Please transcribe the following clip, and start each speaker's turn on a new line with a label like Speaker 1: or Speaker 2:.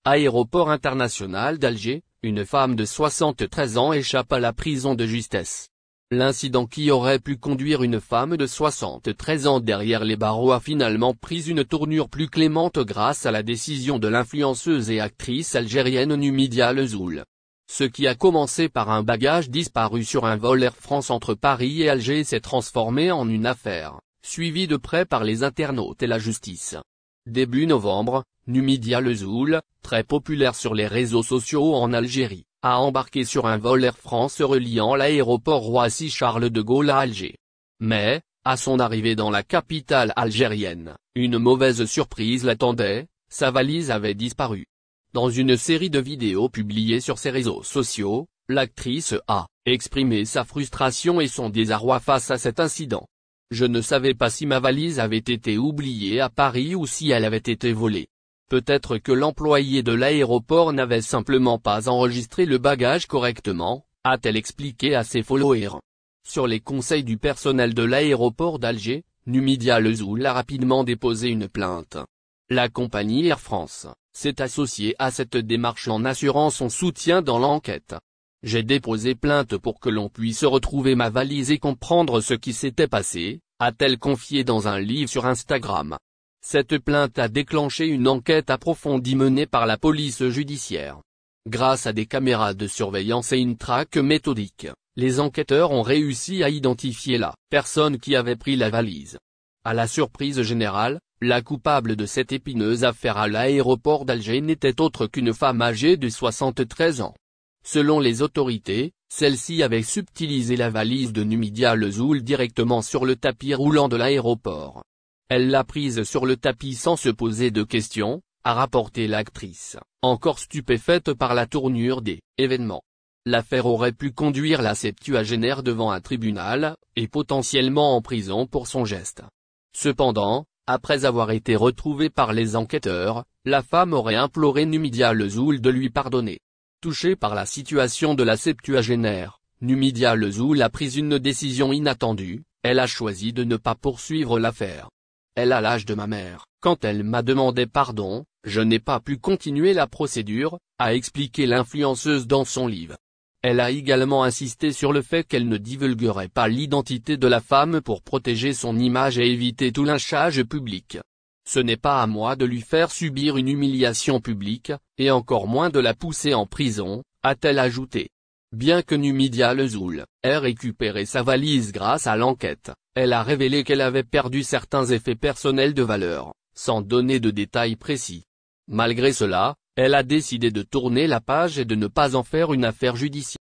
Speaker 1: Aéroport international d'Alger, une femme de 73 ans échappe à la prison de justesse. L'incident qui aurait pu conduire une femme de 73 ans derrière les barreaux a finalement pris une tournure plus clémente grâce à la décision de l'influenceuse et actrice algérienne Numidia Lezoul. Ce qui a commencé par un bagage disparu sur un vol Air France entre Paris et Alger s'est transformé en une affaire, suivie de près par les internautes et la justice. Début novembre, Numidia Lezoul, très populaire sur les réseaux sociaux en Algérie, a embarqué sur un vol Air France reliant l'aéroport Roissy-Charles de Gaulle à Alger. Mais, à son arrivée dans la capitale algérienne, une mauvaise surprise l'attendait, sa valise avait disparu. Dans une série de vidéos publiées sur ses réseaux sociaux, l'actrice a exprimé sa frustration et son désarroi face à cet incident. Je ne savais pas si ma valise avait été oubliée à Paris ou si elle avait été volée. Peut-être que l'employé de l'aéroport n'avait simplement pas enregistré le bagage correctement, a-t-elle expliqué à ses followers. Sur les conseils du personnel de l'aéroport d'Alger, Numidia Lezoul a rapidement déposé une plainte. La compagnie Air France s'est associée à cette démarche en assurant son soutien dans l'enquête. J'ai déposé plainte pour que l'on puisse retrouver ma valise et comprendre ce qui s'était passé, a-t-elle confié dans un livre sur Instagram. Cette plainte a déclenché une enquête approfondie menée par la police judiciaire. Grâce à des caméras de surveillance et une traque méthodique, les enquêteurs ont réussi à identifier la personne qui avait pris la valise. À la surprise générale, la coupable de cette épineuse affaire à l'aéroport d'Alger n'était autre qu'une femme âgée de 73 ans. Selon les autorités, celle-ci avait subtilisé la valise de Numidia Lezoul directement sur le tapis roulant de l'aéroport. Elle l'a prise sur le tapis sans se poser de questions, a rapporté l'actrice, encore stupéfaite par la tournure des événements. L'affaire aurait pu conduire la septuagénaire devant un tribunal, et potentiellement en prison pour son geste. Cependant, après avoir été retrouvée par les enquêteurs, la femme aurait imploré Numidia Lezoul de lui pardonner. Touchée par la situation de la septuagénaire, Numidia Lezoul a pris une décision inattendue, elle a choisi de ne pas poursuivre l'affaire. Elle a l'âge de ma mère. Quand elle m'a demandé pardon, je n'ai pas pu continuer la procédure, a expliqué l'influenceuse dans son livre. Elle a également insisté sur le fait qu'elle ne divulguerait pas l'identité de la femme pour protéger son image et éviter tout lynchage public. Ce n'est pas à moi de lui faire subir une humiliation publique, et encore moins de la pousser en prison, a-t-elle ajouté. Bien que Numidia Lezoul ait récupéré sa valise grâce à l'enquête, elle a révélé qu'elle avait perdu certains effets personnels de valeur, sans donner de détails précis. Malgré cela, elle a décidé de tourner la page et de ne pas en faire une affaire judiciaire.